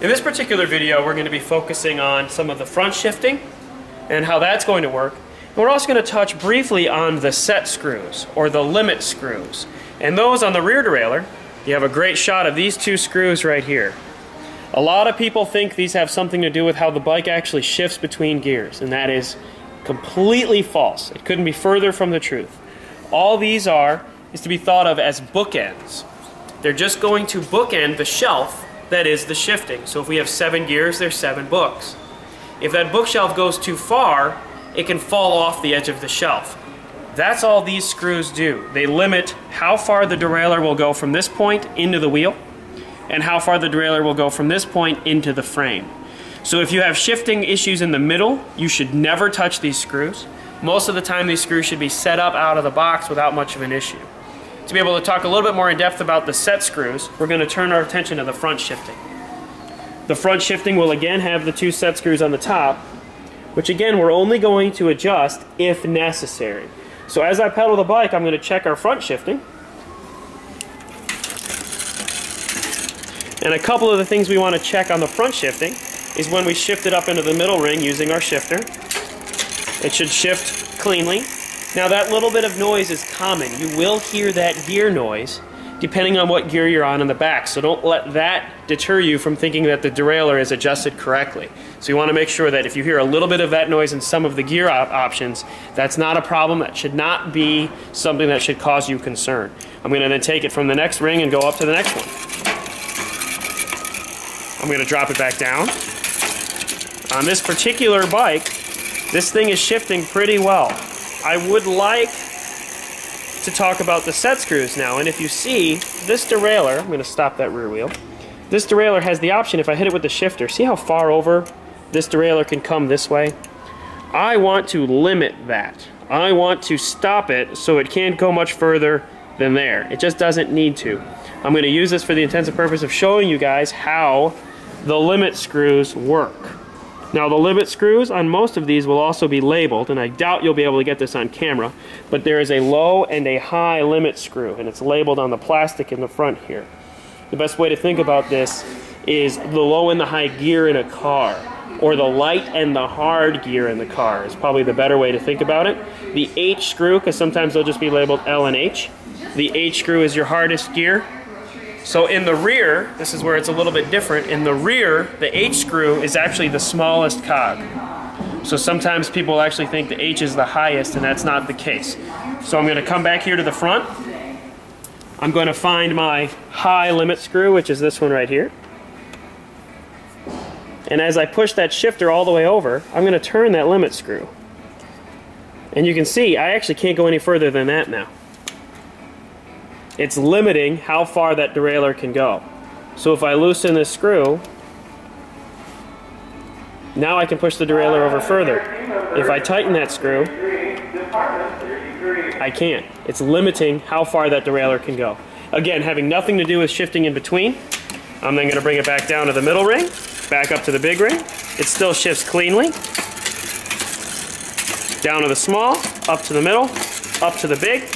In this particular video, we're going to be focusing on some of the front shifting and how that's going to work. And we're also going to touch briefly on the set screws, or the limit screws. And those on the rear derailleur, you have a great shot of these two screws right here. A lot of people think these have something to do with how the bike actually shifts between gears, and that is completely false. It couldn't be further from the truth. All these are is to be thought of as bookends. They're just going to bookend the shelf that is the shifting. So if we have 7 gears, there's 7 books. If that bookshelf goes too far, it can fall off the edge of the shelf. That's all these screws do. They limit how far the derailleur will go from this point into the wheel, and how far the derailleur will go from this point into the frame. So if you have shifting issues in the middle, you should never touch these screws. Most of the time these screws should be set up out of the box without much of an issue. To be able to talk a little bit more in depth about the set screws, we're going to turn our attention to the front shifting. The front shifting will again have the 2 set screws on the top, which again we're only going to adjust if necessary. So as I pedal the bike, I'm going to check our front shifting. And a couple of the things we want to check on the front shifting is when we shift it up into the middle ring using our shifter. It should shift cleanly. Now that little bit of noise is common. You will hear that gear noise depending on what gear you're on in the back. So don't let that deter you from thinking that the derailleur is adjusted correctly. So you want to make sure that if you hear a little bit of that noise in some of the gear options, that's not a problem. That should not be something that should cause you concern. I'm going to then take it from the next ring and go up to the next one. I'm going to drop it back down. On this particular bike, this thing is shifting pretty well. I would like to talk about the set screws now, and if you see, this derailleur, I'm going to stop that rear wheel, this derailleur has the option, if I hit it with the shifter, see how far over this derailleur can come this way? I want to limit that. I want to stop it so it can't go much further than there. It just doesn't need to. I'm going to use this for the intensive purpose of showing you guys how the limit screws work. Now the limit screws on most of these will also be labeled, and I doubt you'll be able to get this on camera, but there is a low and a high limit screw, and it's labeled on the plastic in the front here. The best way to think about this is the low and the high gear in a car, or the light and the hard gear in the car is probably the better way to think about it. The H screw, because sometimes they'll just be labeled L and H. The H screw is your hardest gear. So in the rear, this is where it's a little bit different. In the rear, the H screw is actually the smallest cog. So sometimes people actually think the H is the highest, and that's not the case. So I'm going to come back here to the front. I'm going to find my high limit screw, which is this one right here. And as I push that shifter all the way over, I'm going to turn that limit screw. And you can see I actually can't go any further than that now. It's limiting how far that derailleur can go. So if I loosen this screw, now I can push the derailleur over further. If I tighten that screw, I can't. It's limiting how far that derailleur can go. Again, having nothing to do with shifting in between, I'm then going to bring it back down to the middle ring, back up to the big ring. It still shifts cleanly. Down to the small, up to the middle, up to the big.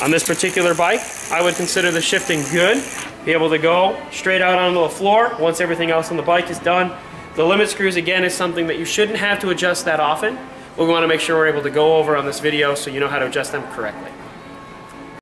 On this particular bike, I would consider the shifting good. Be able to go straight out onto the floor once everything else on the bike is done. The limit screws, again, is something that you shouldn't have to adjust that often. We want to make sure we're able to go over on this video so you know how to adjust them correctly.